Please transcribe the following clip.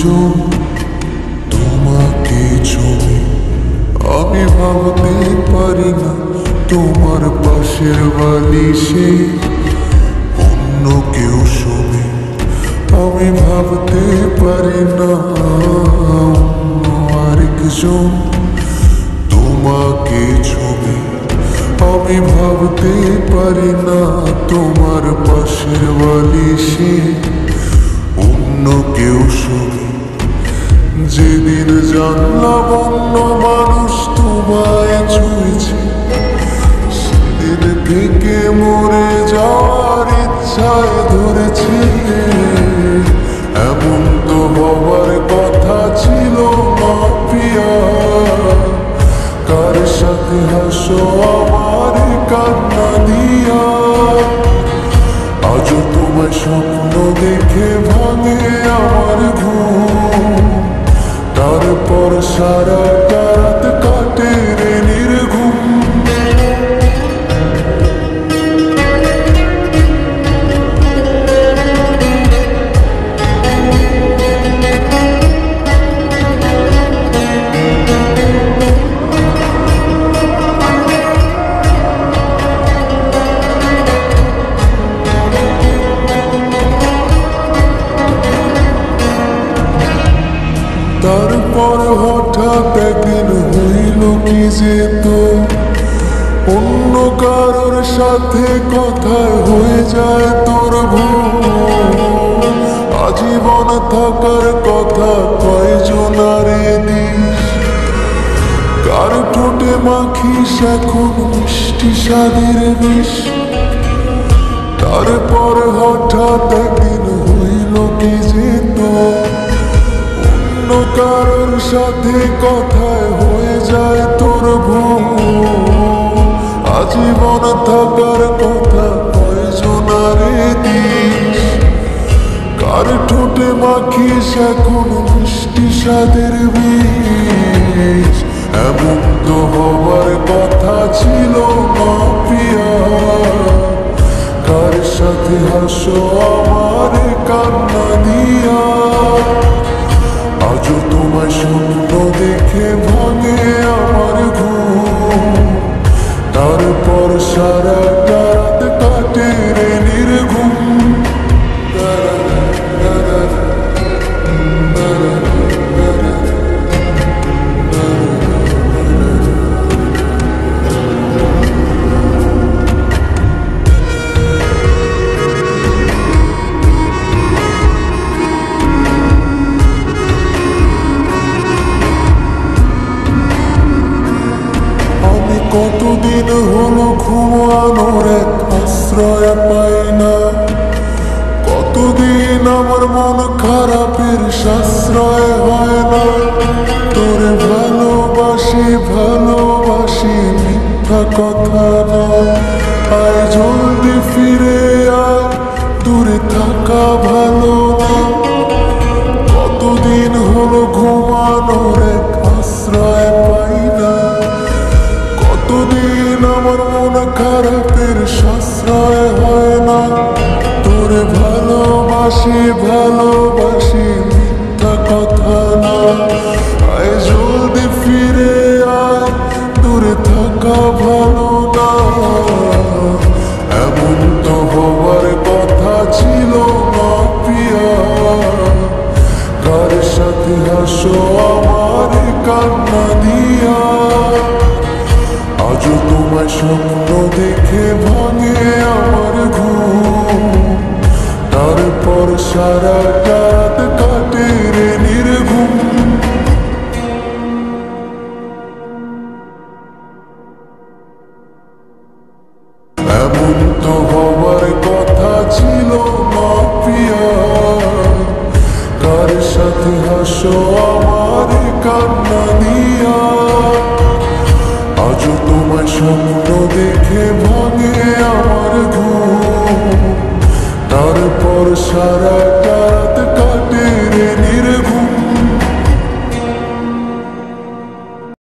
দুজন তোমাকে ছবি আমি ভাবতে পারি না তোমার পাশের বালিশে অন্য কেউ শোবে আমি ভাবতে পারি না অন্য আরেকজন তোমাকে ছবি আমি ভাবতে পারি না তোমার পাশের বালিশে অন্য কেউ শোবে যেদিন জানলাম অন্য মানুষ তোমায় ছুঁয়েছে সেদিন থেকে মরে যাওয়ার ইচ্ছায় ধরেছে এমন তো হবার কথা ছিল না প্রিয়া কার সাথে হাসো আমার কান্না দিয়া আজও তোমায় স্বপ্ন দেখে ভাঙে আমার ঘুম তারপর সারা রাত কাটে রে নির্ঘুম তারপর হঠাৎ একদিন হইল কি যেত অন্য কারোর সাথে কথায় হয়ে যায় তোর ভুল আজীবন থাকার কথা কয়জনারে দিস কার ঠোঁটে মাখিস এখন মিষ্টি স্বাদের বিষ তারপর হঠাৎ একদিন হইল কি যেত কারোর সাথে কথায় হয়ে যায় তোর ভুল আজীবন থাকার কথা কয়জনারে দিস কার ঠোঁটে মাখিস এখন মিষ্টি স্বাদের বিষ এমন তো হবার কথা ছিল না প্রিয়া কার সাথে হাসো আমার কান্না দিয়া আজও তোমায় স্বপ্ন দেখে ভাঙে আমার ঘুম তারপর সারা রাত কাটে রে নির্ঘুম কতদিন হলো ঘুমানোর এক আশ্রয় পাই না কতদিন আমার মন খারাপের সাশ্রয় হয় না তোরে ভালোবাসি ভালোবাসি মিথ্যা কথা না আয় জলদি ফিরে আয় দূরে থাকা ভালো না কতদিন হলো ঘুমানোর এক আশ্রয় পাই না কতদিন আমার মন খারাপের সাশ্রয় হয় না তোরে ভালোবাসি ভালোবাসি মিথ্যা কথা না আয় জলদি ফিরে আয় দূরে থাকা ভালো না এমন তো হবার কথা ছিল না প্রিয়া কার সাথে হাসো আমার কান্না দিয়া আজও তোমায় স্বপ্ন দেখে ভাঙে আমার ঘুম তারপর সারা রাত কাটে রে নির্ঘুম এমন তো হবার কথা ছিল না প্রিয়া কার সাথে হাসো আমার কান্না দিয়া আজও তোমায় স্বপ্ন দেখে ভাঙে আমার ঘুম তারপর সারা